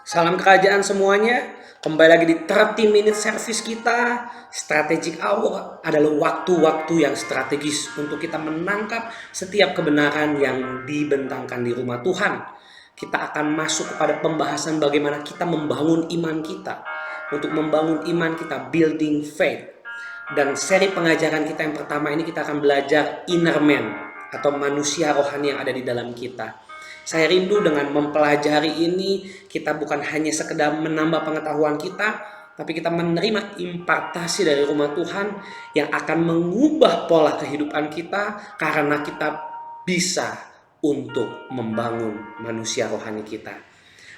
Salam kerajaan semuanya. Kembali lagi di 30 minute service kita. Strategic hour adalah waktu-waktu yang strategis untuk kita menangkap setiap kebenaran yang dibentangkan di rumah Tuhan. Kita akan masuk kepada pembahasan bagaimana kita membangun iman kita. Untuk membangun iman kita, building faith. Dan seri pengajaran kita yang pertama ini kita akan belajar inner man atau manusia rohani yang ada di dalam kita. Saya rindu dengan mempelajari ini, kita bukan hanya sekedar menambah pengetahuan kita, tapi kita menerima impartasi dari rumah Tuhan yang akan mengubah pola kehidupan kita karena kita bisa untuk membangun manusia rohani kita.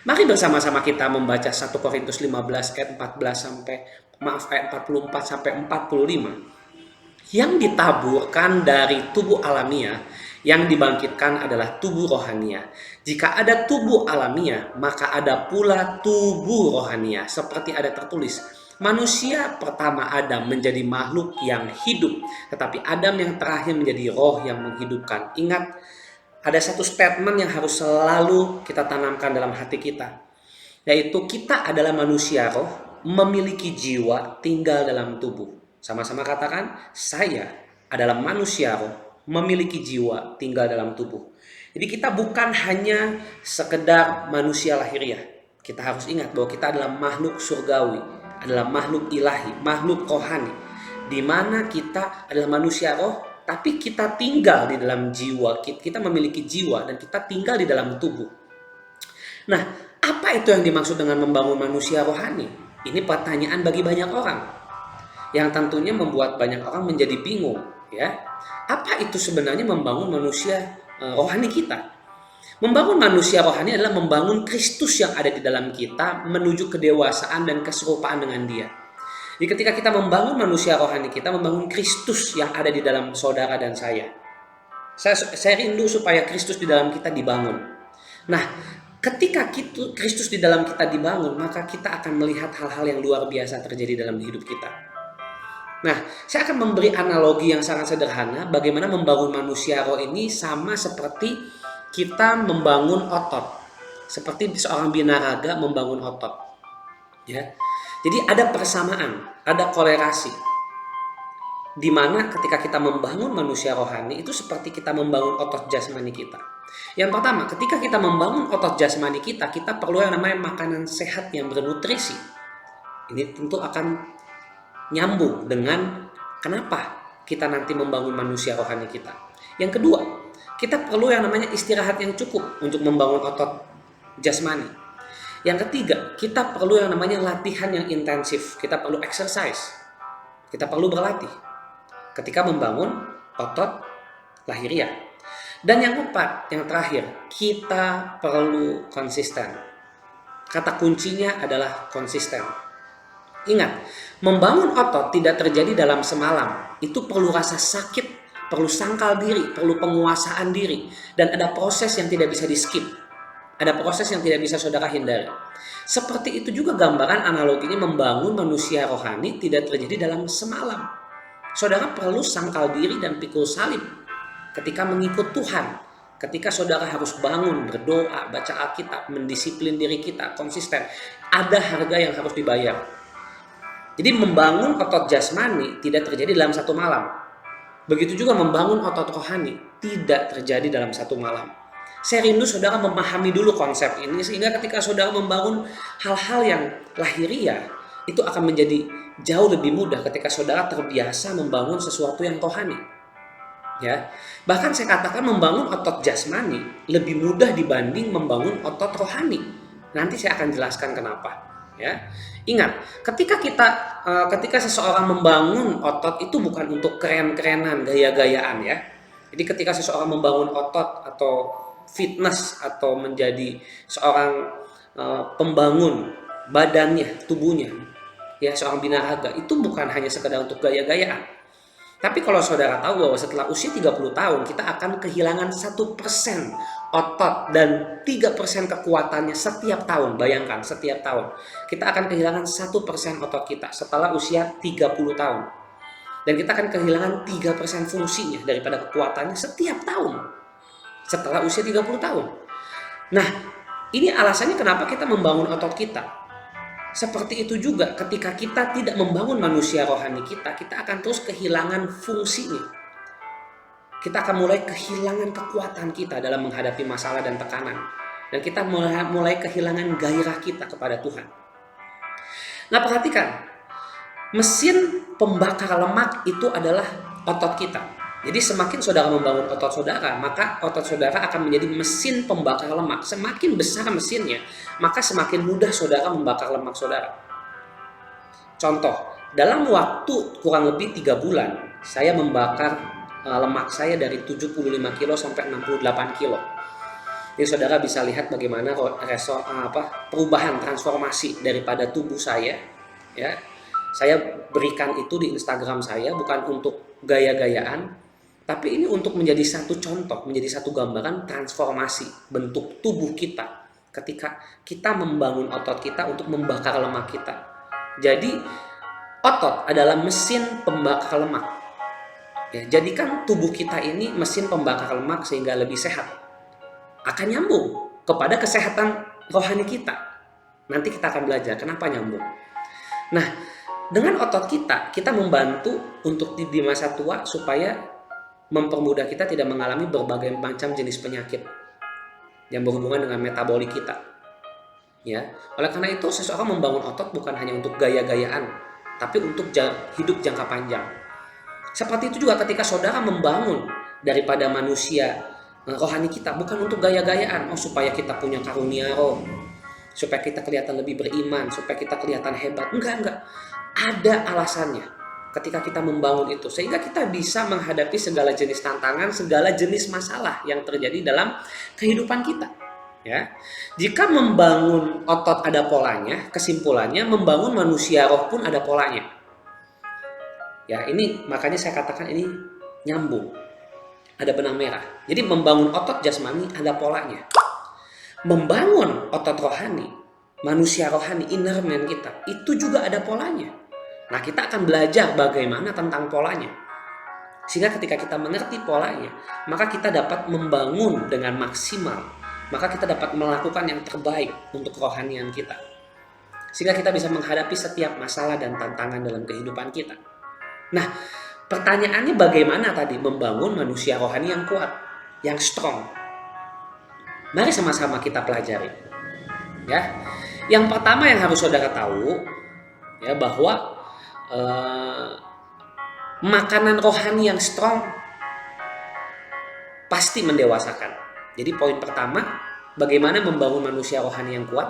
Mari bersama-sama kita membaca 1 Korintus 15 ayat 14 ayat 44 sampai 45. Yang ditaburkan dari tubuh alamiah, yang dibangkitkan adalah tubuh rohania. Jika ada tubuh alamiah, maka ada pula tubuh rohania. Seperti ada tertulis, manusia pertama Adam menjadi makhluk yang hidup, tetapi Adam yang terakhir menjadi roh yang menghidupkan. Ingat, ada satu statement yang harus selalu kita tanamkan dalam hati kita, yaitu kita adalah manusia roh, memiliki jiwa, tinggal dalam tubuh. Sama-sama katakan, saya adalah manusia roh, memiliki jiwa, tinggal dalam tubuh. Jadi kita bukan hanya sekedar manusia lahiriah. Kita harus ingat bahwa kita adalah makhluk surgawi, adalah makhluk ilahi, makhluk rohani, di mana kita adalah manusia roh, tapi kita tinggal di dalam jiwa. Kita memiliki jiwa dan kita tinggal di dalam tubuh. Nah, apa itu yang dimaksud dengan membangun manusia rohani? Ini pertanyaan bagi banyak orang, yang tentunya membuat banyak orang menjadi bingung, ya. Apa itu sebenarnya membangun manusia rohani kita? Membangun manusia rohani adalah membangun Kristus yang ada di dalam kita menuju kedewasaan dan keserupaan dengan Dia. Jadi ketika kita membangun manusia rohani kita, membangun Kristus yang ada di dalam saudara dan saya. Saya rindu supaya Kristus di dalam kita dibangun. Nah, ketika Kristus di dalam kita dibangun, maka kita akan melihat hal-hal yang luar biasa terjadi dalam hidup kita. Nah, saya akan memberi analogi yang sangat sederhana bagaimana membangun manusia roh ini sama seperti kita membangun otot. Seperti seorang binaraga membangun otot. Ya. Jadi ada persamaan, ada kolerasi. Di mana ketika kita membangun manusia rohani itu seperti kita membangun otot jasmani kita. Yang pertama, ketika kita membangun otot jasmani kita perlu yang namanya makanan sehat yang bernutrisi. Ini tentu akan nyambung dengan kenapa kita nanti membangun manusia rohani kita. Yang kedua, kita perlu yang namanya istirahat yang cukup untuk membangun otot jasmani. Yang ketiga, kita perlu yang namanya latihan yang intensif. Kita perlu exercise. Kita perlu berlatih ketika membangun otot lahiriah. Dan yang keempat, yang terakhir, kita perlu konsisten. Kata kuncinya adalah konsisten. Ingat, membangun otot tidak terjadi dalam semalam. Itu perlu rasa sakit, perlu sangkal diri, perlu penguasaan diri. Dan ada proses yang tidak bisa di-skip. Ada proses yang tidak bisa saudara hindari. Seperti itu juga gambaran analoginya membangun manusia rohani tidak terjadi dalam semalam. Saudara perlu sangkal diri dan pikul salib ketika mengikut Tuhan. Ketika saudara harus bangun, berdoa, baca Alkitab, mendisiplin diri kita, konsisten. Ada harga yang harus dibayar. Jadi membangun otot jasmani tidak terjadi dalam satu malam. Begitu juga membangun otot rohani tidak terjadi dalam satu malam. Saya rindu saudara memahami dulu konsep ini sehingga ketika saudara membangun hal-hal yang lahiriah itu akan menjadi jauh lebih mudah ketika saudara terbiasa membangun sesuatu yang rohani. Ya. Bahkan saya katakan membangun otot jasmani lebih mudah dibanding membangun otot rohani. Nanti saya akan jelaskan kenapa. Ya. Ingat, ketika seseorang membangun otot itu bukan untuk keren-kerenan, gaya-gayaan ya. Jadi ketika seseorang membangun otot atau fitness atau menjadi seorang pembangun badannya, tubuhnya, ya seorang binaraga itu bukan hanya sekedar untuk gaya-gayaan. Tapi kalau saudara tahu bahwa setelah usia 30 tahun kita akan kehilangan 1% otot dan 3% kekuatannya setiap tahun. Bayangkan setiap tahun kita akan kehilangan 1% otot kita setelah usia 30 tahun. Dan kita akan kehilangan 3% fungsinya daripada kekuatannya setiap tahun setelah usia 30 tahun. Nah, Ini alasannya kenapa kita membangun otot kita. Seperti itu juga ketika kita tidak membangun manusia rohani kita, kita akan terus kehilangan fungsinya. Kita akan mulai kehilangan kekuatan kita dalam menghadapi masalah dan tekanan. Dan kita mulai kehilangan gairah kita kepada Tuhan. Nah, perhatikan, mesin pembakar lemak itu adalah otot kita. Jadi semakin saudara membangun otot saudara, maka otot saudara akan menjadi mesin pembakar lemak. Semakin besar mesinnya, maka semakin mudah saudara membakar lemak saudara. Contoh, dalam waktu kurang lebih 3 bulan, saya membakar lemak saya dari 75 kilo sampai 68 kilo. Jadi saudara bisa lihat bagaimana perubahan transformasi daripada tubuh saya. Ya, saya berikan itu di Instagram saya bukan untuk gaya-gayaan, tapi ini untuk menjadi satu contoh, menjadi satu gambaran transformasi bentuk tubuh kita ketika kita membangun otot kita untuk membakar lemak kita. Jadi otot adalah mesin pembakar lemak. Ya, jadikan tubuh kita ini mesin pembakar lemak sehingga lebih sehat. Akan nyambung kepada kesehatan rohani kita. Nanti kita akan belajar kenapa nyambung. Nah, dengan otot kita membantu untuk di masa tua supaya mempermudah kita tidak mengalami berbagai macam jenis penyakit yang berhubungan dengan metabolik kita. Ya, oleh karena itu seseorang membangun otot bukan hanya untuk gaya-gayaan, tapi untuk hidup jangka panjang. Seperti itu juga ketika saudara membangun daripada manusia rohani kita, bukan untuk gaya-gayaan, supaya kita punya karunia roh, supaya kita kelihatan lebih beriman, supaya kita kelihatan hebat. Enggak. Ada alasannya ketika kita membangun itu, sehingga kita bisa menghadapi segala jenis tantangan, segala jenis masalah yang terjadi dalam kehidupan kita. Ya, jika membangun otot ada polanya, kesimpulannya membangun manusia roh pun ada polanya. Ya, ini makanya saya katakan ini nyambung. Ada benang merah. Jadi membangun otot jasmani ada polanya. Membangun otot rohani, manusia rohani, inner man kita, itu juga ada polanya. Nah, kita akan belajar bagaimana tentang polanya. Sehingga ketika kita mengerti polanya, maka kita dapat membangun dengan maksimal. Maka kita dapat melakukan yang terbaik untuk kerohanian kita. Sehingga kita bisa menghadapi setiap masalah dan tantangan dalam kehidupan kita. Nah, pertanyaannya bagaimana tadi membangun manusia rohani yang kuat, yang strong? Mari sama-sama kita pelajari. Ya, yang pertama yang harus saudara tahu, ya, bahwa makanan rohani yang strong pasti mendewasakan. Jadi poin pertama, bagaimana membangun manusia rohani yang kuat?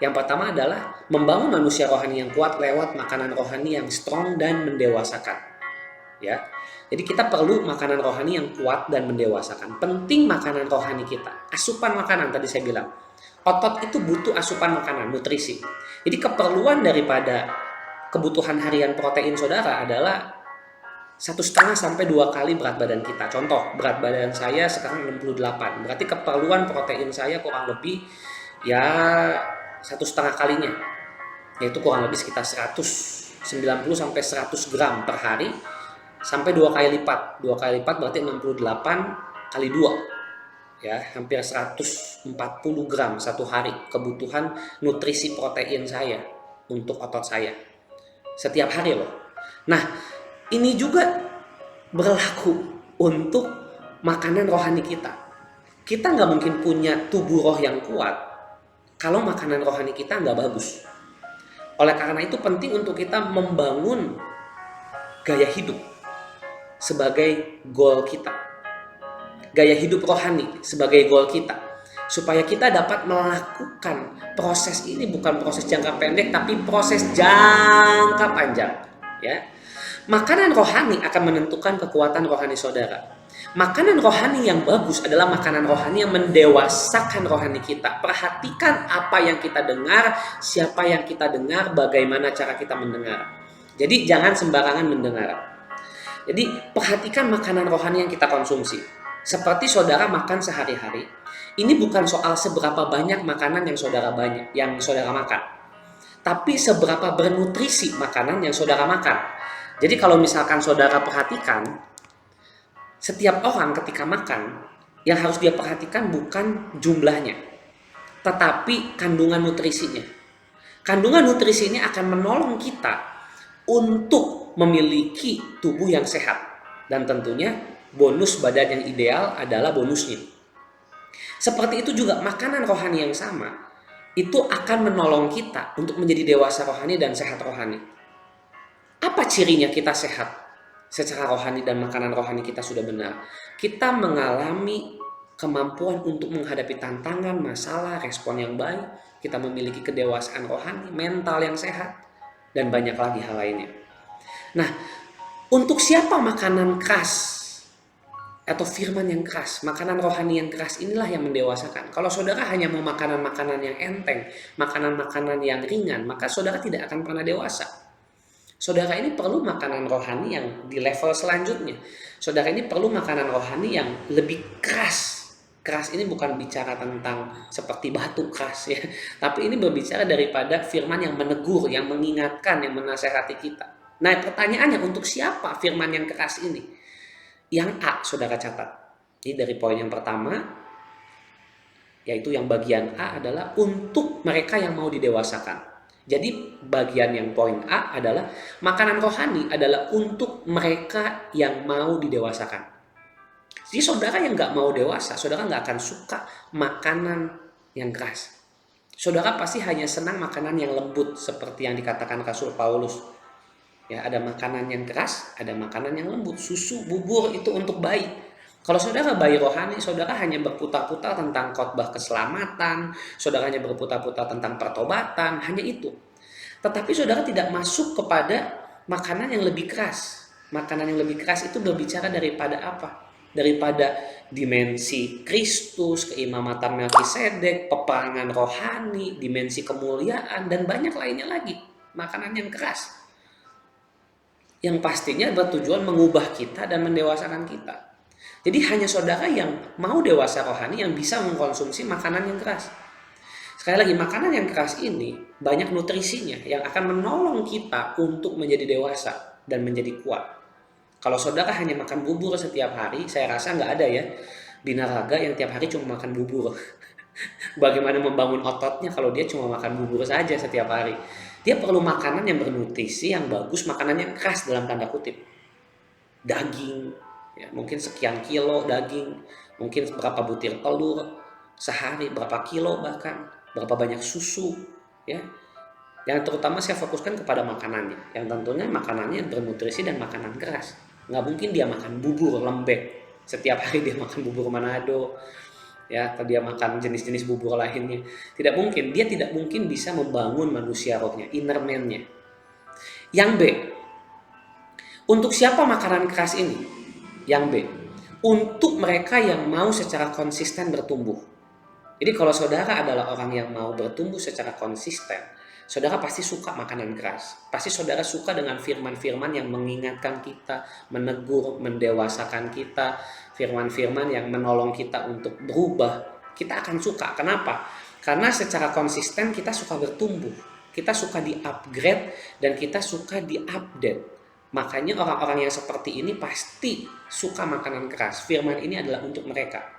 Yang pertama adalah membangun manusia rohani yang kuat lewat makanan rohani yang strong dan mendewasakan. Ya, jadi kita perlu makanan rohani yang kuat dan mendewasakan. Penting makanan rohani kita. Asupan makanan tadi saya bilang. Otot itu butuh asupan makanan, nutrisi. Jadi keperluan daripada kebutuhan harian protein saudara adalah 1,5 sampai 2 kali berat badan kita. Contoh, berat badan saya sekarang 68. Berarti keperluan protein saya kurang lebih ya 1,5 kalinya. Yaitu kurang lebih sekitar 190 sampai 100 gram per hari. Sampai 2 kali lipat. 2 kali lipat berarti 68 kali 2. Ya, hampir 140 gram satu hari kebutuhan nutrisi protein saya untuk otot saya. Setiap hari loh. Nah, ini juga berlaku untuk makanan rohani kita. Kita nggak mungkin punya tubuh roh yang kuat kalau makanan rohani kita nggak bagus. Oleh karena itu penting untuk kita membangun gaya hidup sebagai goal kita. Gaya hidup rohani sebagai goal kita. Supaya kita dapat melakukan proses ini bukan proses jangka pendek tapi proses jangka panjang. Ya. Makanan rohani akan menentukan kekuatan rohani saudara. Makanan rohani yang bagus adalah makanan rohani yang mendewasakan rohani kita. Perhatikan apa yang kita dengar, siapa yang kita dengar, bagaimana cara kita mendengar. Jadi jangan sembarangan mendengar. Jadi perhatikan makanan rohani yang kita konsumsi. Seperti saudara makan sehari-hari, ini bukan soal seberapa banyak makanan yang saudara makan, tapi seberapa bernutrisi makanan yang saudara makan. Jadi kalau misalkan saudara perhatikan, setiap orang ketika makan, yang harus dia perhatikan bukan jumlahnya, tetapi kandungan nutrisinya. Kandungan nutrisi ini akan menolong kita untuk memiliki tubuh yang sehat. Dan tentunya bonus badan yang ideal adalah bonusnya. Seperti itu juga makanan rohani yang sama, itu akan menolong kita untuk menjadi dewasa rohani dan sehat rohani. Apa cirinya kita sehat secara rohani dan makanan rohani kita sudah benar? Kita mengalami kemampuan untuk menghadapi tantangan, masalah, respon yang baik. Kita memiliki kedewasaan rohani, mental yang sehat, dan banyak lagi hal lainnya. Nah, untuk siapa makanan keras atau firman yang keras, makanan rohani yang keras inilah yang mendewasakan. Kalau saudara hanya mau makanan-makanan yang enteng, makanan-makanan yang ringan, maka saudara tidak akan pernah dewasa. Saudara ini perlu makanan rohani yang di level selanjutnya. Saudara ini perlu makanan rohani yang lebih keras. Keras ini bukan bicara tentang seperti batu keras ya, tapi ini berbicara daripada firman yang menegur, yang mengingatkan, yang menasehati kita. Nah, pertanyaannya untuk siapa firman yang keras ini? Yang A, saudara catat. Ini dari poin yang pertama, yaitu yang bagian A adalah untuk mereka yang mau didewasakan. Jadi bagian yang poin A adalah makanan rohani adalah untuk mereka yang mau didewasakan. Jadi saudara yang nggak mau dewasa, saudara nggak akan suka makanan yang keras. Saudara pasti hanya senang makanan yang lembut seperti yang dikatakan Rasul Paulus. Ya, ada makanan yang keras, ada makanan yang lembut. Susu, bubur itu untuk bayi. Kalau saudara bayi rohani, saudara hanya berputar-putar tentang khotbah keselamatan, saudara hanya berputar-putar tentang pertobatan, hanya itu. Tetapi saudara tidak masuk kepada makanan yang lebih keras. Makanan yang lebih keras itu berbicara daripada apa? Daripada dimensi Kristus, keimamatan Melkisedek, peperangan rohani, dimensi kemuliaan, dan banyak lainnya lagi. Makanan yang keras. Yang pastinya bertujuan mengubah kita dan mendewasakan kita. Jadi hanya saudara yang mau dewasa rohani yang bisa mengkonsumsi makanan yang keras. Sekali lagi, makanan yang keras ini banyak nutrisinya yang akan menolong kita untuk menjadi dewasa dan menjadi kuat. Kalau saudara hanya makan bubur setiap hari, saya rasa nggak ada ya binaraga yang tiap hari cuma makan bubur. Bagaimana membangun ototnya kalau dia cuma makan bubur saja setiap hari? Dia perlu makanan yang bernutrisi, yang bagus, makanan yang keras dalam tanda kutip. Daging, ya, mungkin sekian kilo daging, mungkin berapa butir telur sehari, berapa kilo bahkan, berapa banyak susu, ya. Yang terutama saya fokuskan kepada makanannya, yang tentunya makanannya bernutrisi dan makanan keras. Nggak mungkin dia makan bubur lembek, setiap hari dia makan bubur Manado, ya, atau dia makan jenis-jenis bubur lainnya. Tidak mungkin, dia tidak mungkin bisa membangun manusia rohnya, inner man-nya. Yang B, untuk siapa makanan keras ini? Yang B, untuk mereka yang mau secara konsisten bertumbuh. Jadi kalau saudara adalah orang yang mau bertumbuh secara konsisten, saudara pasti suka makanan keras. Pasti saudara suka dengan firman-firman yang mengingatkan kita, menegur, mendewasakan kita, firman-firman yang menolong kita untuk berubah. Kita akan suka. Kenapa? Karena secara konsisten kita suka bertumbuh. Kita suka di-upgrade dan kita suka di-update. Makanya orang-orang yang seperti ini pasti suka makanan keras. Firman ini adalah untuk mereka.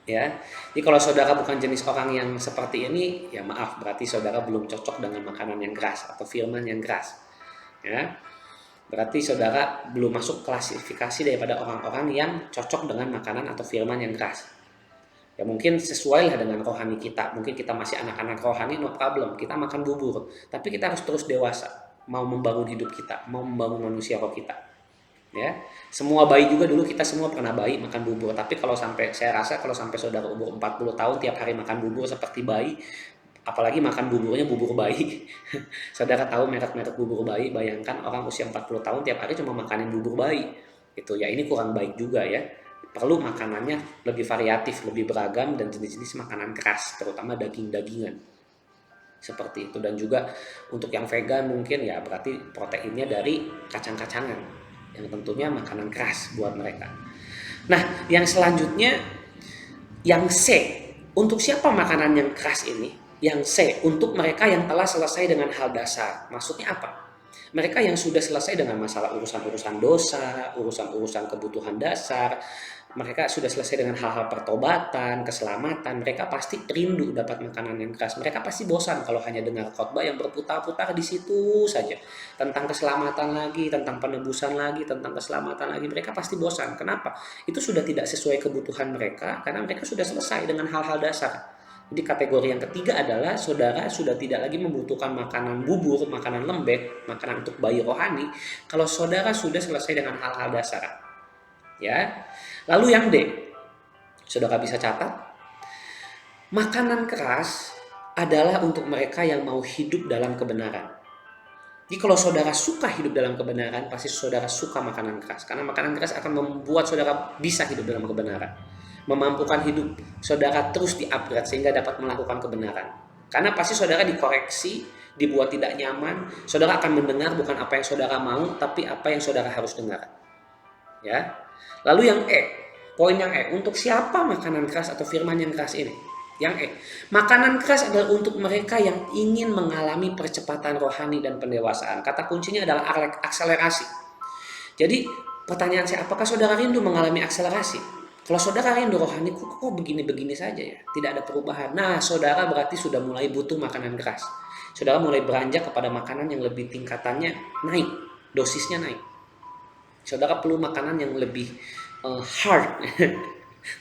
Ya, jadi kalau saudara bukan jenis orang yang seperti ini, ya maaf, berarti saudara belum cocok dengan makanan yang keras atau firman yang keras. Ya, berarti saudara belum masuk klasifikasi daripada orang-orang yang cocok dengan makanan atau firman yang keras. Ya mungkin sesuai lah dengan rohani kita. Mungkin kita masih anak-anak rohani, no problem. Kita makan bubur, tapi kita harus terus dewasa. Mau membangun hidup kita, mau membangun manusia roh kita. Ya, semua bayi juga dulu kita semua pernah bayi makan bubur, tapi kalau sampai saya rasa kalau sampai saudara umur 40 tahun tiap hari makan bubur seperti bayi, apalagi makan buburnya bubur bayi. Saudara tahu merek-merek bubur bayi, bayangkan orang usia 40 tahun tiap hari cuma makanin bubur bayi. Itu ya, ini kurang baik juga ya. Perlu makanannya lebih variatif, lebih beragam, dan jenis-jenis makanan keras, terutama daging-dagingan. Seperti itu. Dan juga untuk yang vegan mungkin ya berarti proteinnya dari kacang-kacangan, yang tentunya makanan keras buat mereka. Nah, yang selanjutnya, yang C, untuk siapa makanan yang keras ini? Yang C, untuk mereka yang telah selesai dengan hal dasar. Maksudnya apa? Mereka yang sudah selesai dengan masalah urusan-urusan dosa, urusan-urusan kebutuhan dasar, mereka sudah selesai dengan hal-hal pertobatan, keselamatan, mereka pasti rindu dapat makanan yang keras. Mereka pasti bosan kalau hanya dengar khotbah yang berputar-putar di situ saja. Tentang keselamatan lagi, tentang penebusan lagi, tentang keselamatan lagi. Mereka pasti bosan. Kenapa? Itu sudah tidak sesuai kebutuhan mereka, karena mereka sudah selesai dengan hal-hal dasar. Jadi kategori yang ketiga adalah saudara sudah tidak lagi membutuhkan makanan bubur, makanan lembek, makanan untuk bayi rohani. Kalau saudara sudah selesai dengan hal-hal dasar. Ya. Lalu yang D, saudara bisa catat, makanan keras adalah untuk mereka yang mau hidup dalam kebenaran. Jadi kalau saudara suka hidup dalam kebenaran, pasti saudara suka makanan keras. Karena makanan keras akan membuat saudara bisa hidup dalam kebenaran. Memampukan hidup saudara terus di-upgrade sehingga dapat melakukan kebenaran. Karena pasti saudara dikoreksi, dibuat tidak nyaman, saudara akan mendengar bukan apa yang saudara mau, tapi apa yang saudara harus dengar. Ya. Lalu yang E, poin yang E, untuk siapa makanan keras atau firman yang keras ini? Yang E, makanan keras adalah untuk mereka yang ingin mengalami percepatan rohani dan pendewasaan. Kata kuncinya adalah akselerasi. Jadi pertanyaan saya, apakah saudara rindu mengalami akselerasi? Kalau saudara rindu rohani, kok begini-begini saja ya? Tidak ada perubahan. Nah, saudara berarti sudah mulai butuh makanan keras. Saudara mulai beranjak kepada makanan yang lebih tingkatannya naik, dosisnya naik. Saudara perlu makanan yang lebih hard.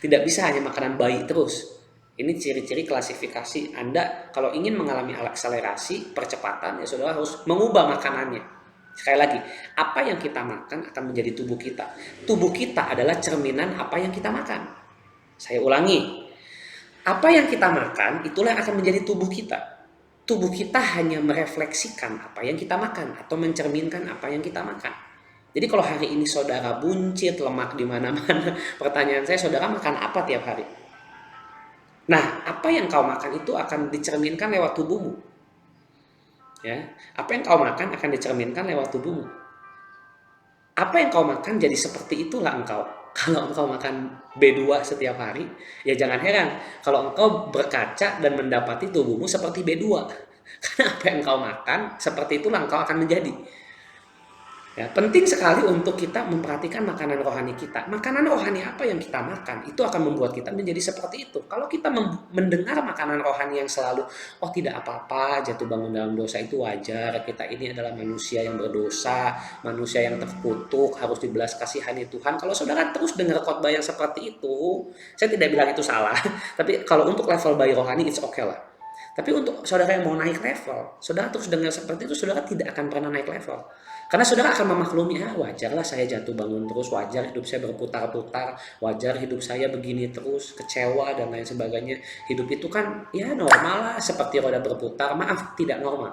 Tidak bisa hanya makanan bayi terus. Ini ciri-ciri klasifikasi Anda kalau ingin mengalami akselerasi, percepatan, ya saudara harus mengubah makanannya. Sekali lagi, apa yang kita makan akan menjadi tubuh kita. Tubuh kita adalah cerminan apa yang kita makan. Saya ulangi, apa yang kita makan itulah yang akan menjadi tubuh kita. Tubuh kita hanya merefleksikan apa yang kita makan atau mencerminkan apa yang kita makan. Jadi kalau hari ini saudara buncit, lemak di mana-mana, pertanyaan saya, saudara makan apa tiap hari? Nah, apa yang kau makan itu akan dicerminkan lewat tubuhmu. Ya, apa yang kau makan akan dicerminkan lewat tubuhmu. Apa yang kau makan jadi seperti itulah engkau. Kalau engkau makan B2 setiap hari, ya jangan heran kalau engkau berkaca dan mendapati tubuhmu seperti B2. Karena apa yang kau makan, seperti itulah engkau akan menjadi. Ya, penting sekali untuk kita memperhatikan makanan rohani kita. Makanan rohani apa yang kita makan, itu akan membuat kita menjadi seperti itu. Kalau kita mendengar makanan rohani yang selalu, oh tidak apa-apa, jatuh bangun dalam dosa itu wajar, kita ini adalah manusia yang berdosa, manusia yang terkutuk, harus dibelas kasihani Tuhan. Kalau saudara terus dengar khotbah yang seperti itu, saya tidak bilang itu salah, tapi kalau untuk level bayi rohani, it's okay lah. Tapi untuk saudara yang mau naik level, saudara terus dengar seperti itu, saudara tidak akan pernah naik level. Karena saudara akan memaklumi, wajarlah saya jatuh bangun terus, wajar hidup saya berputar-putar, wajar hidup saya begini terus, kecewa dan lain sebagainya. Hidup itu kan ya normal lah, seperti roda berputar, maaf tidak normal.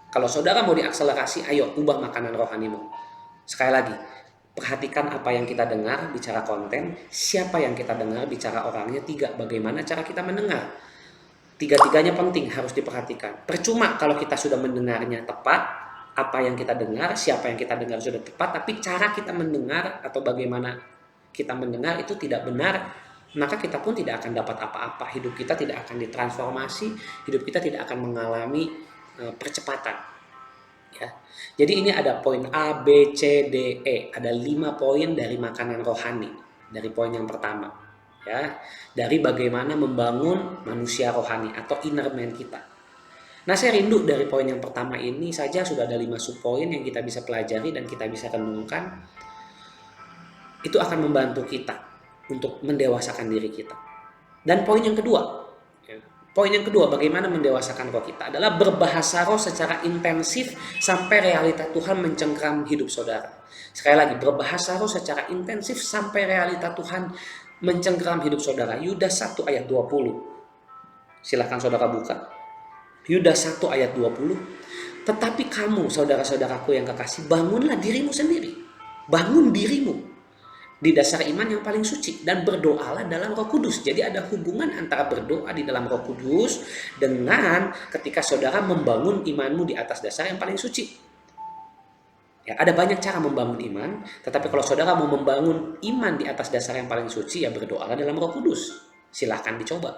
Kalau saudara mau diakselerasi, ayo ubah makanan rohanimu. Sekali lagi, perhatikan apa yang kita dengar, bicara konten, siapa yang kita dengar, bicara orangnya. 3, bagaimana cara kita mendengar. 3-tiganya penting, harus diperhatikan. Percuma kalau kita sudah mendengarnya tepat, apa yang kita dengar, siapa yang kita dengar sudah tepat, tapi cara kita mendengar atau bagaimana kita mendengar itu tidak benar, maka kita pun tidak akan dapat apa-apa. Hidup kita tidak akan ditransformasi, hidup kita tidak akan mengalami percepatan. Ya. Jadi ini ada poin A, B, C, D, E. Ada 5 poin dari makanan rohani. Dari poin yang pertama. Ya, dari bagaimana membangun manusia rohani atau inner man kita. Nah, saya rindu dari poin yang pertama ini saja sudah ada 5 subpoin yang kita bisa pelajari dan kita bisa renungkan. Itu akan membantu kita untuk mendewasakan diri kita. Dan poin yang kedua, bagaimana mendewasakan roh kita adalah berbahasa roh secara intensif sampai realita Tuhan mencengkram hidup saudara. Sekali lagi, berbahasa roh secara intensif sampai realita Tuhan mencengkram hidup saudara. Yudas 1 ayat 20. Silakan saudara buka. Yudas 1 ayat 20. Tetapi kamu, saudara-saudaraku yang kekasih, bangunlah dirimu sendiri. Bangun dirimu di dasar iman yang paling suci dan berdoalah dalam Roh Kudus. Jadi ada hubungan antara berdoa di dalam Roh Kudus dengan ketika saudara membangun imanmu di atas dasar yang paling suci. Ya, ada banyak cara membangun iman, tetapi kalau saudara mau membangun iman di atas dasar yang paling suci, ya berdoalah dalam Roh Kudus. Silahkan dicoba.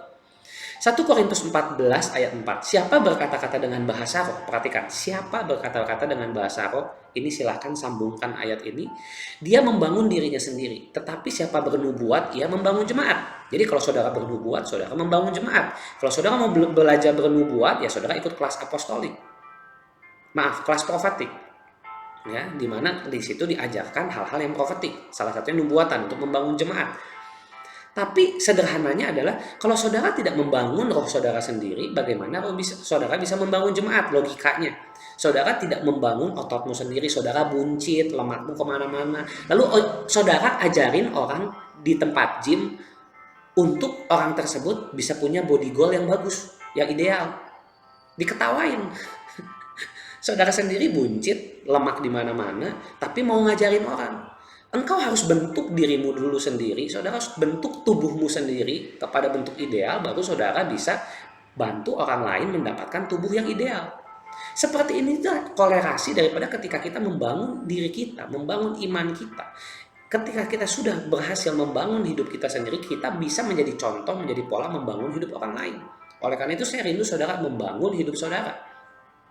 1 Korintus 14 ayat 4. Siapa berkata-kata dengan bahasa roh? Perhatikan, siapa berkata-kata dengan bahasa roh? Ini silahkan sambungkan ayat ini. Dia membangun dirinya sendiri. Tetapi siapa bernubuat, ia membangun jemaat. Jadi kalau saudara bernubuat, saudara membangun jemaat. Kalau saudara mau belajar bernubuat, ya saudara ikut kelas apostolik. Maaf, kelas profetik. Ya, di mana di situ diajarkan hal-hal yang profetik. Salah satunya nubuatan untuk membangun jemaat. Tapi sederhananya adalah kalau saudara tidak membangun roh saudara sendiri, bagaimana saudara bisa membangun jemaat? Logikanya, saudara tidak membangun ototmu sendiri, saudara buncit, lemakmu kemana-mana. Lalu saudara ajarin orang di tempat gym untuk orang tersebut bisa punya body goal yang bagus, yang ideal. Diketawain. Saudara sendiri buncit, lemak di mana-mana, tapi mau ngajarin orang. Engkau harus bentuk dirimu dulu sendiri, saudara harus bentuk tubuhmu sendiri kepada bentuk ideal, baru saudara bisa bantu orang lain mendapatkan tubuh yang ideal. Seperti ini kolerasi daripada ketika kita membangun diri kita, membangun iman kita. Ketika kita sudah berhasil membangun hidup kita sendiri, kita bisa menjadi contoh, menjadi pola membangun hidup orang lain. Oleh karena itu saya rindu saudara membangun hidup saudara,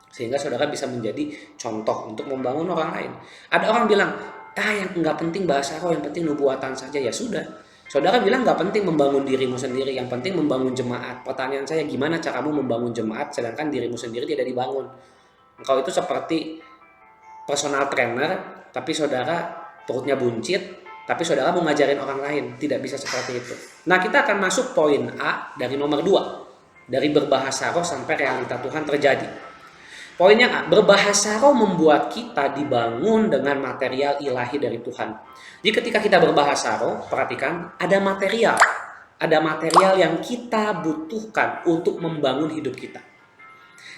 sehingga saudara bisa menjadi contoh untuk membangun orang lain. Ada orang bilang, yang nggak penting bahasa roh, yang penting nubuatan saja. Ya sudah, saudara bilang nggak penting membangun dirimu sendiri, yang penting membangun jemaat. Pertanyaan saya, gimana caramu membangun jemaat sedangkan dirimu sendiri tidak dibangun? Engkau itu seperti personal trainer, tapi saudara perutnya buncit, tapi saudara mau ngajarin orang lain. Tidak bisa seperti itu. Nah, kita akan masuk poin A dari nomor 2, dari berbahasa roh sampai realita Tuhan terjadi. Poin yang A, berbahasa roh membuat kita dibangun dengan material ilahi dari Tuhan. Jadi ketika kita berbahasa roh, perhatikan, ada material. Ada material yang kita butuhkan untuk membangun hidup kita.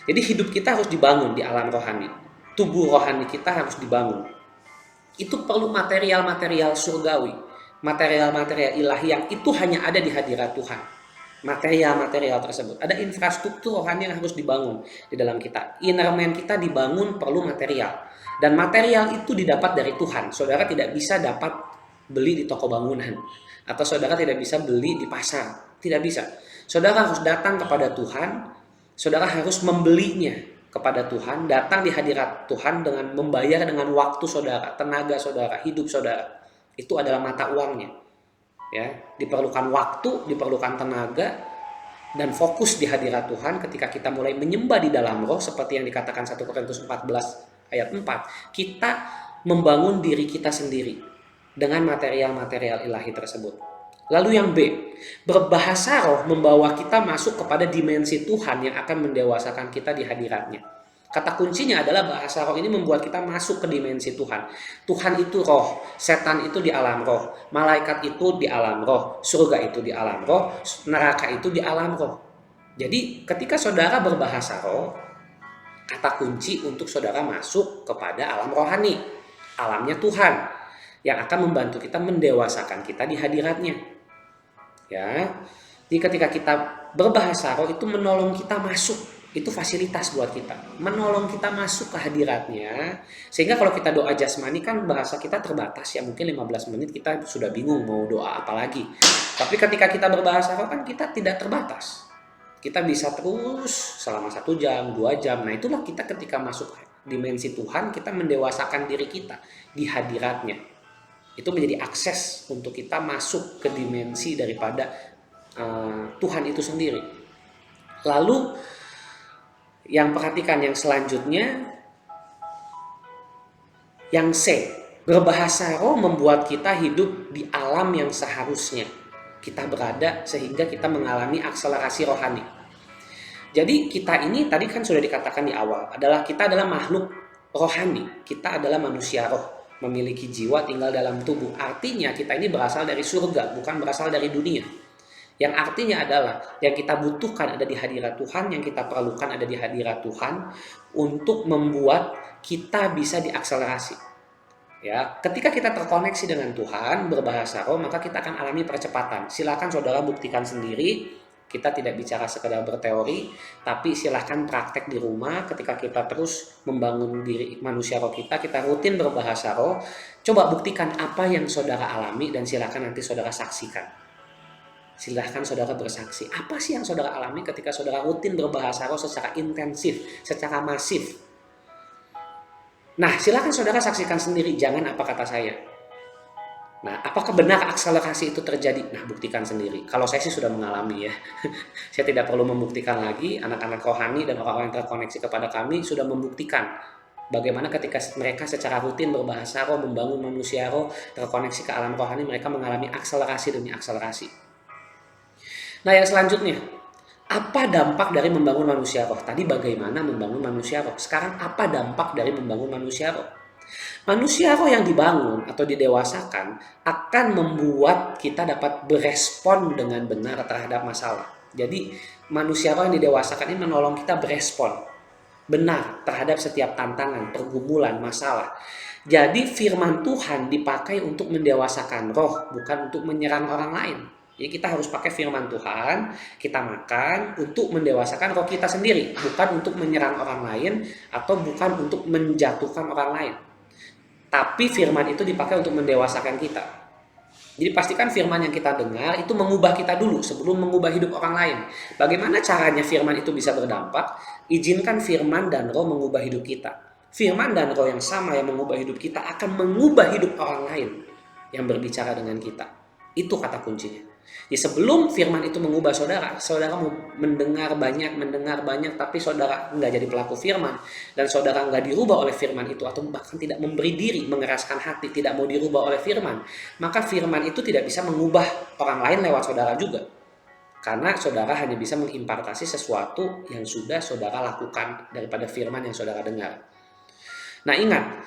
Jadi hidup kita harus dibangun di alam rohani. Tubuh rohani kita harus dibangun. Itu perlu material-material surgawi. Material-material ilahi yang itu hanya ada di hadirat Tuhan. Material-material tersebut. Ada infrastruktur rohani yang harus dibangun di dalam kita. Inner man kita dibangun perlu material. Dan material itu didapat dari Tuhan. Saudara tidak bisa dapat beli di toko bangunan. Atau saudara tidak bisa beli di pasar. Tidak bisa. Saudara harus datang kepada Tuhan. Saudara harus membelinya kepada Tuhan. Datang di hadirat Tuhan dengan membayar dengan waktu saudara, tenaga saudara, hidup saudara. Itu adalah mata uangnya. Ya, diperlukan waktu, diperlukan tenaga, dan fokus di hadirat Tuhan ketika kita mulai menyembah di dalam roh seperti yang dikatakan 1 Korintus 14 ayat 4. Kita membangun diri kita sendiri dengan material-material ilahi tersebut. Lalu yang B, berbahasa roh membawa kita masuk kepada dimensi Tuhan yang akan mendewasakan kita di hadiratnya. Kata kuncinya adalah bahasa roh ini membuat kita masuk ke dimensi Tuhan. Tuhan itu roh, setan itu di alam roh, malaikat itu di alam roh, surga itu di alam roh, neraka itu di alam roh. Jadi ketika saudara berbahasa roh, kata kunci untuk saudara masuk kepada alam rohani, alamnya Tuhan, yang akan membantu kita mendewasakan kita di hadiratnya. Ya, jadi ketika kita berbahasa roh itu menolong kita masuk. Itu fasilitas buat kita, menolong kita masuk ke hadiratnya. Sehingga kalau kita doa jasmani kan bahasa kita terbatas ya, mungkin 15 menit kita sudah bingung mau doa apa lagi. Tapi ketika kita berbahasa roh kan kita tidak terbatas, kita bisa terus selama 1 jam, 2 jam. Nah itulah kita ketika masuk dimensi Tuhan, kita mendewasakan diri kita di hadiratnya. Itu menjadi akses untuk kita masuk ke dimensi daripada Tuhan itu sendiri. Lalu yang perhatikan yang selanjutnya, yang C, berbahasa roh membuat kita hidup di alam yang seharusnya kita berada sehingga kita mengalami akselerasi rohani. Jadi kita ini tadi kan sudah dikatakan di awal, kita adalah makhluk rohani, kita adalah manusia roh, memiliki jiwa tinggal dalam tubuh. Artinya kita ini berasal dari surga, bukan berasal dari dunia. Yang artinya adalah yang kita butuhkan ada di hadirat Tuhan, yang kita perlukan ada di hadirat Tuhan untuk membuat kita bisa diakselerasi. Ya, ketika kita terkoneksi dengan Tuhan, berbahasa roh, maka kita akan alami percepatan. Silakan saudara buktikan sendiri. Kita tidak bicara sekedar berteori, tapi silakan praktek di rumah. Ketika kita terus membangun diri manusia roh kita rutin berbahasa roh. Coba buktikan apa yang saudara alami dan silakan nanti saudara saksikan. Silahkan saudara bersaksi. Apa sih yang saudara alami ketika saudara rutin berbahasa roh secara intensif, secara masif? Nah, silahkan saudara saksikan sendiri, jangan apa kata saya. Nah, apakah benar akselerasi itu terjadi? Nah, buktikan sendiri. Kalau saya sih sudah mengalami ya. Saya tidak perlu membuktikan lagi, anak-anak rohani dan orang-orang yang terkoneksi kepada kami sudah membuktikan bagaimana ketika mereka secara rutin berbahasa roh, membangun manusia roh, terkoneksi ke alam rohani, mereka mengalami akselerasi demi akselerasi. Nah, yang selanjutnya, apa dampak dari membangun manusia roh? Tadi bagaimana membangun manusia roh? Sekarang apa dampak dari membangun manusia roh? Manusia roh yang dibangun atau didewasakan akan membuat kita dapat berespon dengan benar terhadap masalah. Jadi manusia roh yang didewasakan ini menolong kita berespon benar terhadap setiap tantangan, pergumulan, masalah. Jadi firman Tuhan dipakai untuk mendewasakan roh, bukan untuk menyerang orang lain. Jadi kita harus pakai firman Tuhan, kita makan untuk mendewasakan roh kita sendiri, bukan untuk menyerang orang lain atau bukan untuk menjatuhkan orang lain. Tapi firman itu dipakai untuk mendewasakan kita. Jadi pastikan firman yang kita dengar itu mengubah kita dulu sebelum mengubah hidup orang lain. Bagaimana caranya firman itu bisa berdampak? Izinkan firman dan roh mengubah hidup kita. Firman dan roh yang sama yang mengubah hidup kita akan mengubah hidup orang lain yang berbicara dengan kita. Itu kata kuncinya. Jadi sebelum firman itu mengubah saudara, saudara mau mendengar banyak, tapi saudara nggak jadi pelaku firman, dan saudara nggak dirubah oleh firman itu, atau bahkan tidak memberi diri, mengeraskan hati, tidak mau dirubah oleh firman, maka firman itu tidak bisa mengubah orang lain lewat saudara juga. Karena saudara hanya bisa mengimpartasi sesuatu yang sudah saudara lakukan daripada firman yang saudara dengar. Nah ingat,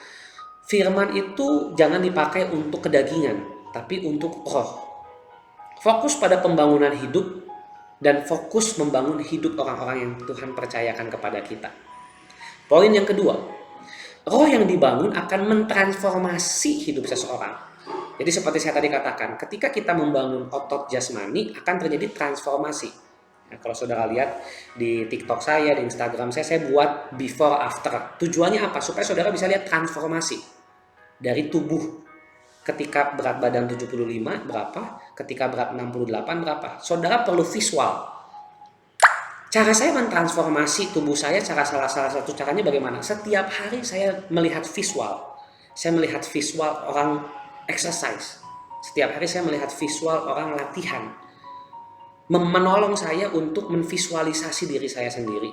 firman itu jangan dipakai untuk kedagingan, tapi untuk roh. Fokus pada pembangunan hidup dan fokus membangun hidup orang-orang yang Tuhan percayakan kepada kita. Poin yang kedua, roh yang dibangun akan mentransformasi hidup seseorang. Jadi seperti saya tadi katakan, ketika kita membangun otot jasmani akan terjadi transformasi. Nah, kalau saudara lihat di TikTok saya, di Instagram saya buat before after. Tujuannya apa? Supaya saudara bisa lihat transformasi dari tubuh. Ketika berat badan 75 berapa, ketika berat 68 berapa. Saudara perlu visual. Cara saya mentransformasi tubuh saya, salah satu caranya bagaimana? Setiap hari saya melihat visual. Saya melihat visual orang exercise. Setiap hari saya melihat visual orang latihan. Menolong saya untuk menvisualisasi diri saya sendiri.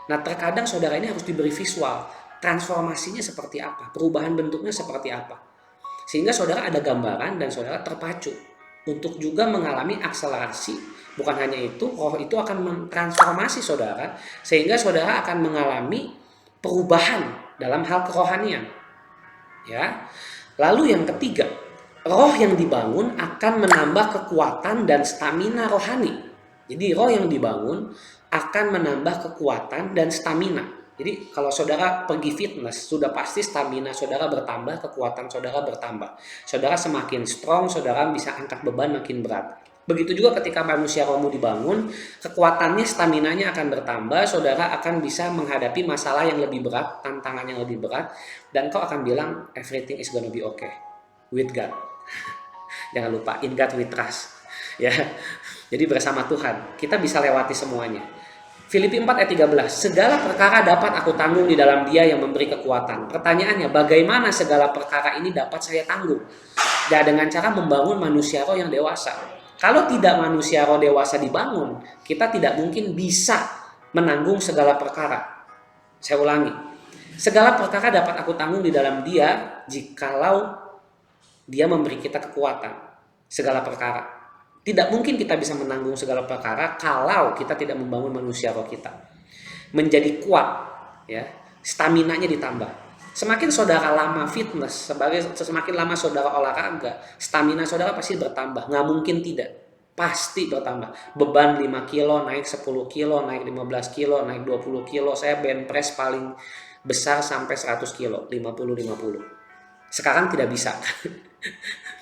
Nah, terkadang saudara ini harus diberi visual. Transformasinya seperti apa? Perubahan bentuknya seperti apa? Sehingga saudara ada gambaran dan saudara terpacu untuk juga mengalami akselerasi. Bukan hanya itu, roh itu akan mentransformasi saudara sehingga saudara akan mengalami perubahan dalam hal kerohanian. Ya. Lalu yang ketiga, roh yang dibangun akan menambah kekuatan dan stamina rohani. Jadi roh yang dibangun akan menambah kekuatan dan stamina. Jadi kalau saudara pergi fitness, sudah pasti stamina saudara bertambah, kekuatan saudara bertambah. Saudara semakin strong, saudara bisa angkat beban makin berat. Begitu juga ketika manusia rohmu dibangun, kekuatannya, staminanya akan bertambah, saudara akan bisa menghadapi masalah yang lebih berat, tantangan yang lebih berat, dan kau akan bilang, everything is gonna be okay with God. Jangan lupa, in God we trust. Ya, jadi bersama Tuhan, kita bisa lewati semuanya. Filipi 4 ayat 13, segala perkara dapat aku tanggung di dalam Dia yang memberi kekuatan. Pertanyaannya, bagaimana segala perkara ini dapat saya tanggung? Dan dengan cara membangun manusia roh yang dewasa. Kalau tidak manusia roh dewasa dibangun, kita tidak mungkin bisa menanggung segala perkara. Saya ulangi, segala perkara dapat aku tanggung di dalam Dia jikalau Dia memberi kita kekuatan. Segala perkara. Tidak mungkin kita bisa menanggung segala perkara kalau kita tidak membangun manusia roh kita. Menjadi kuat, ya, staminanya ditambah. Semakin saudara lama fitness, semakin lama saudara olahraga, stamina saudara pasti bertambah. Nggak mungkin tidak, pasti bertambah. Beban 5 kilo, naik 10 kilo, naik 15 kilo, naik 20 kilo. Saya bench press paling besar sampai 100 kilo, 50-50. Sekarang tidak bisa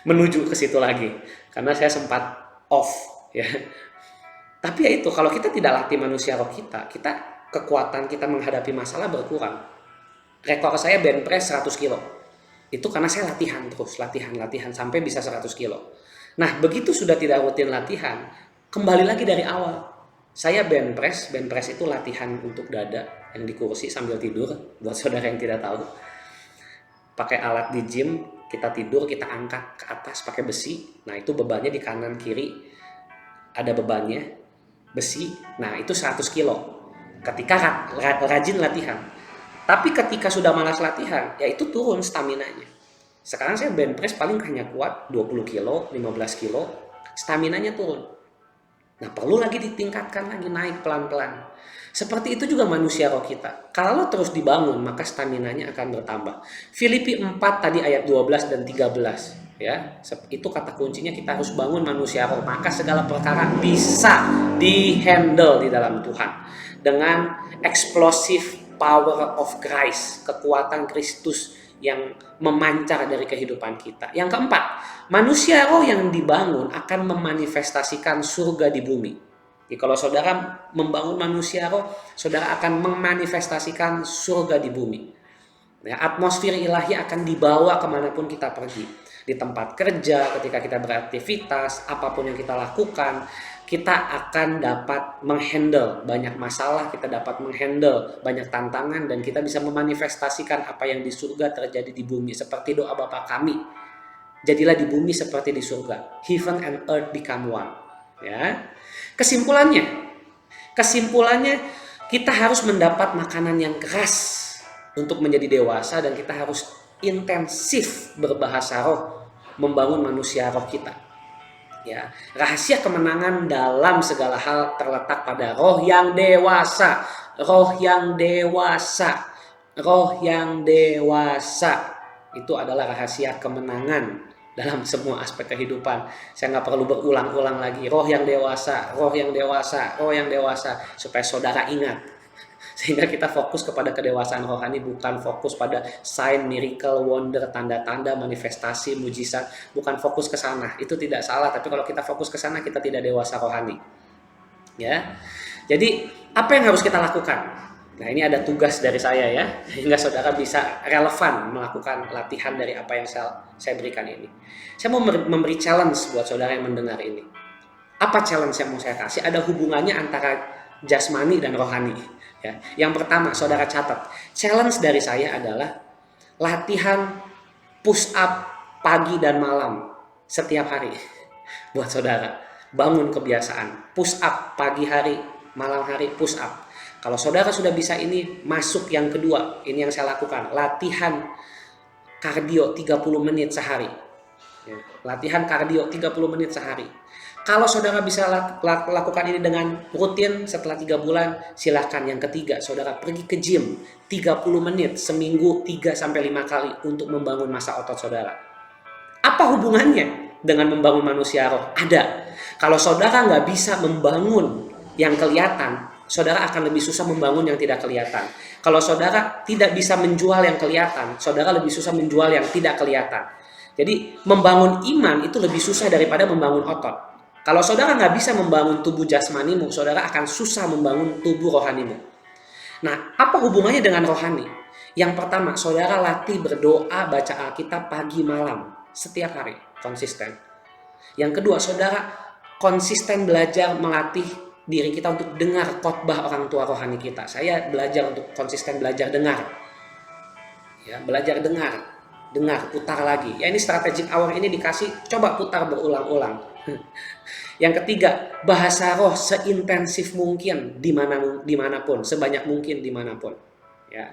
menuju ke situ lagi, karena saya sempat off, ya. Tapi ya itu, kalau kita tidak latih manusia roh kita kekuatan kita menghadapi masalah berkurang. Rekor saya bench press 100 kilo. Itu karena saya latihan terus, latihan sampai bisa 100 kilo. Nah, begitu sudah tidak rutin latihan, Kembali lagi dari awal. Saya bench press itu latihan untuk dada yang di kursi sambil tidur. Buat saudara yang tidak tahu, pakai alat di gym, kita tidur, kita angkat ke atas pakai besi. Nah, itu bebannya di kanan kiri ada bebannya, besi. Nah, itu 100 kilo. Ketika rajin latihan. Tapi ketika sudah malas latihan, ya itu turun staminanya. Sekarang saya bench press paling hanya kuat 20 kilo, 15 kilo, staminanya turun. Nah, perlu lagi ditingkatkan lagi, naik pelan-pelan. Seperti itu juga manusia roh kita. Kalau terus dibangun, maka staminanya akan bertambah. Filipi 4 tadi ayat 12 dan 13. Ya, itu kata kuncinya, kita harus bangun manusia roh. Maka segala perkara bisa dihandle di dalam Tuhan. Dengan explosive power of Christ, kekuatan Kristus yang memancar dari kehidupan kita. Yang keempat, manusia roh yang dibangun akan memanifestasikan surga di bumi. Jadi kalau saudara membangun manusia roh, saudara akan memanifestasikan surga di bumi. Ya, atmosfer ilahi akan dibawa kemanapun kita pergi. Di tempat kerja, ketika kita beraktivitas, apapun yang kita lakukan, kita akan dapat menghandle banyak masalah, kita dapat menghandle banyak tantangan, dan kita bisa memanifestasikan apa yang di surga terjadi di bumi. Seperti doa Bapa kami, jadilah di bumi seperti di surga. Heaven and earth become one. Ya. Kesimpulannya kita harus mendapat makanan yang keras untuk menjadi dewasa, dan kita harus intensif berbahasa roh, membangun manusia roh kita. Ya, rahasia kemenangan dalam segala hal terletak pada roh yang dewasa, roh yang dewasa, roh yang dewasa. Itu adalah rahasia kemenangan dalam semua aspek kehidupan. Saya nggak perlu berulang-ulang lagi. Roh yang dewasa, roh yang dewasa, roh yang dewasa, supaya saudara ingat. Sehingga kita fokus kepada kedewasaan rohani, bukan fokus pada sign, miracle, wonder, tanda-tanda, manifestasi, mujizat. Bukan fokus ke sana. Itu tidak salah, tapi kalau kita fokus ke sana, kita tidak dewasa rohani. Ya. Jadi, apa yang harus kita lakukan? Nah, ini ada tugas dari saya ya, sehingga saudara bisa relevan melakukan latihan dari apa yang saya berikan ini. Saya mau memberi challenge buat saudara yang mendengar ini. Apa challenge yang mau saya kasih? Ada hubungannya antara jasmani dan rohani. Ya. Yang pertama, saudara catat. Challenge dari saya adalah latihan push up pagi dan malam setiap hari. Buat saudara, bangun kebiasaan. Push up pagi hari, malam hari push up. Kalau saudara sudah bisa ini, masuk yang kedua. Ini yang saya lakukan. Latihan kardio 30 menit sehari. Ya. Latihan kardio 30 menit sehari. Kalau saudara bisa lakukan ini dengan rutin setelah 3 bulan, silahkan. Yang ketiga, saudara pergi ke gym 30 menit seminggu 3-5 kali untuk membangun massa otot saudara. Apa hubungannya dengan membangun manusia roh? Ada. Kalau saudara nggak bisa membangun yang kelihatan, saudara akan lebih susah membangun yang tidak kelihatan. Kalau saudara tidak bisa menjual yang kelihatan, saudara lebih susah menjual yang tidak kelihatan. Jadi membangun iman itu lebih susah daripada membangun otot. Kalau saudara nggak bisa membangun tubuh jasmanimu, saudara akan susah membangun tubuh rohanimu. Nah, apa hubungannya dengan rohani? Yang pertama, saudara latih berdoa, baca Alkitab pagi malam setiap hari, konsisten. Yang kedua, saudara konsisten belajar melatih diri kita untuk dengar khotbah orang tua rohani kita. Saya belajar untuk konsisten belajar dengar. Ya, belajar dengar, putar lagi. Ya, ini strategic hour ini dikasih, coba putar berulang-ulang. Yang ketiga, bahasa roh seintensif mungkin dimanapun, sebanyak mungkin dimanapun. Ya,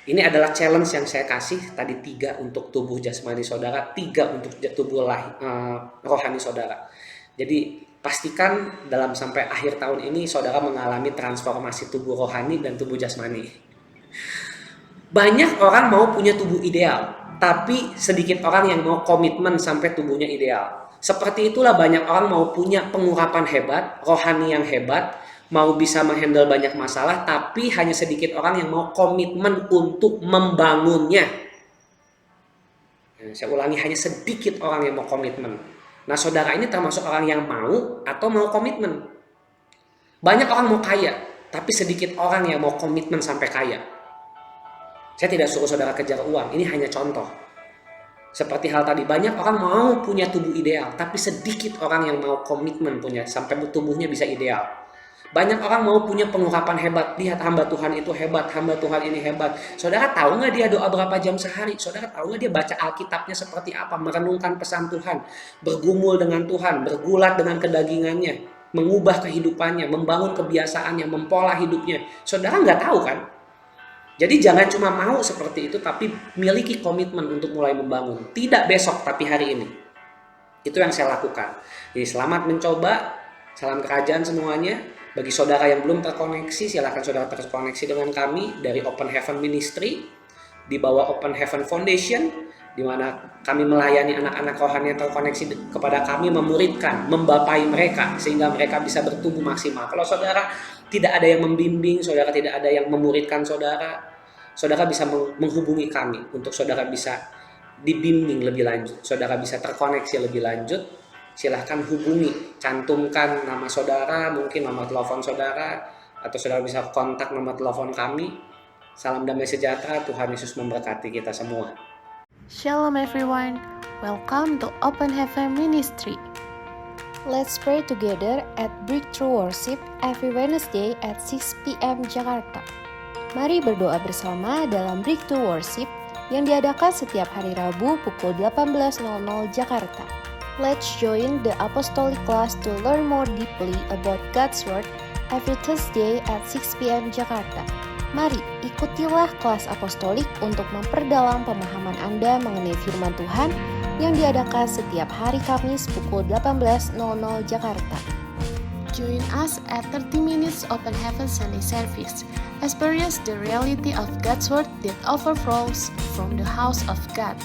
ini adalah challenge yang saya kasih tadi, 3 untuk tubuh jasmani saudara, 3 untuk tubuh rohani saudara. Jadi pastikan dalam sampai akhir tahun ini saudara mengalami transformasi tubuh rohani dan tubuh jasmani. Banyak orang mau punya tubuh ideal, tapi sedikit orang yang mau komitmen sampai tubuhnya ideal. Seperti itulah banyak orang mau punya pengurapan hebat, rohani yang hebat, mau bisa menghandle banyak masalah, tapi hanya sedikit orang yang mau komitmen untuk membangunnya. Saya ulangi, hanya sedikit orang yang mau komitmen. Nah, saudara ini termasuk orang yang mau atau mau komitmen. Banyak orang mau kaya, tapi sedikit orang yang mau komitmen sampai kaya. Saya tidak suruh saudara kejar uang, ini hanya contoh. Seperti hal tadi, banyak orang mau punya tubuh ideal, tapi sedikit orang yang mau komitmen punya sampai tubuhnya bisa ideal. Banyak orang mau punya pengungkapan hebat. Lihat hamba Tuhan itu hebat, hamba Tuhan ini hebat. Saudara tahu nggak dia doa berapa jam sehari? Saudara tahu nggak dia baca Alkitabnya seperti apa? Merenungkan pesan Tuhan, bergumul dengan Tuhan, bergulat dengan kedagingannya, mengubah kehidupannya, membangun kebiasaannya, mempola hidupnya. Saudara nggak tahu kan? Jadi jangan cuma mau seperti itu, tapi miliki komitmen untuk mulai membangun. Tidak besok, tapi hari ini. Itu yang saya lakukan. Jadi selamat mencoba, salam kerajaan semuanya. Bagi saudara yang belum terkoneksi, silakan saudara terkoneksi dengan kami dari Open Heaven Ministry di bawah Open Heaven Foundation, di mana kami melayani anak-anak rohani yang terkoneksi kepada kami, memuridkan, membapai mereka sehingga mereka bisa bertumbuh maksimal. Kalau saudara tidak ada yang membimbing, saudara tidak ada yang memuridkan saudara, saudara bisa menghubungi kami untuk saudara bisa dibimbing lebih lanjut, saudara bisa terkoneksi lebih lanjut. Silahkan hubungi, cantumkan nama saudara, mungkin nomor telepon saudara, atau saudara bisa kontak nomor telepon kami. Salam damai sejahtera, Tuhan Yesus memberkati kita semua. Shalom everyone, welcome to Open Heaven Ministry. Let's pray together at Breakthrough Worship every Wednesday at 6 p.m. Jakarta. Mari berdoa bersama dalam Breakthrough Worship yang diadakan setiap hari Rabu pukul 18.00 Jakarta. Let's join the Apostolic class to learn more deeply about God's Word every Thursday at 6 p.m. Jakarta. Mari ikutilah kelas apostolik untuk memperdalam pemahaman Anda mengenai firman Tuhan yang diadakan setiap hari Kamis pukul 18.00 Jakarta. Join us at 30 Minutes Open Heaven Sunday Service. Experience the reality of God's Word that overflows from the house of God.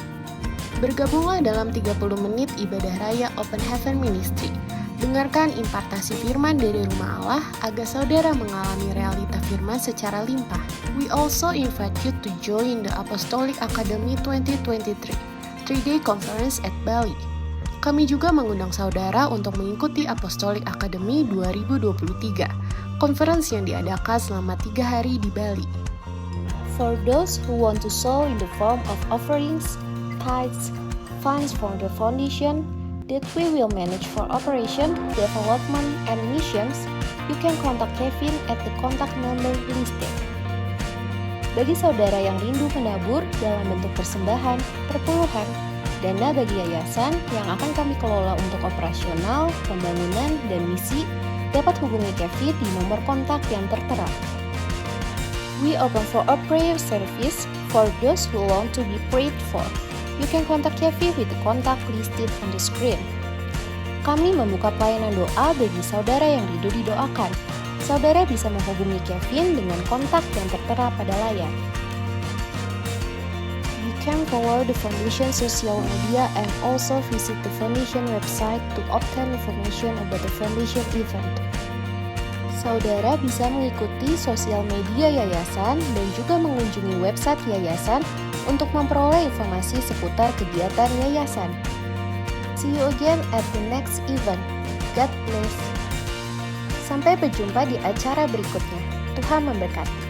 Bergabunglah dalam 30 menit ibadah raya Open Heaven Ministry. Dengarkan impartasi firman dari rumah Allah agar saudara mengalami realita firman secara limpah. We also invite you to join the Apostolic Academy 2023, 3-day conference at Bali. Kami juga mengundang saudara untuk mengikuti Apostolic Academy 2023, conference yang diadakan selama 3 hari di Bali. For those who want to sow in the form of offerings, tithes, funds from the foundation that we will manage for operation, development, and missions, you can contact Kevin at the contact number listed. Bagi saudara yang rindu menabur dalam bentuk persembahan, perpuluhan, dana bagi yayasan yang akan kami kelola untuk operasional, pembangunan, dan misi, dapat hubungi Kevin di nomor kontak yang tertera. We open for a prayer service for those who want to be prayed for. You can contact Kevin with the contact listed on the screen. Kami membuka pelayanan doa bagi saudara yang rindu didoakan. Saudara bisa menghubungi Kevin dengan kontak yang tertera pada layar. You can follow the Foundation social media and also visit the Foundation website to obtain information about the Foundation event. Saudara bisa mengikuti sosial media yayasan dan juga mengunjungi website yayasan untuk memperoleh informasi seputar kegiatan yayasan. See you again at the next event. God bless. Sampai berjumpa di acara berikutnya. Tuhan memberkati.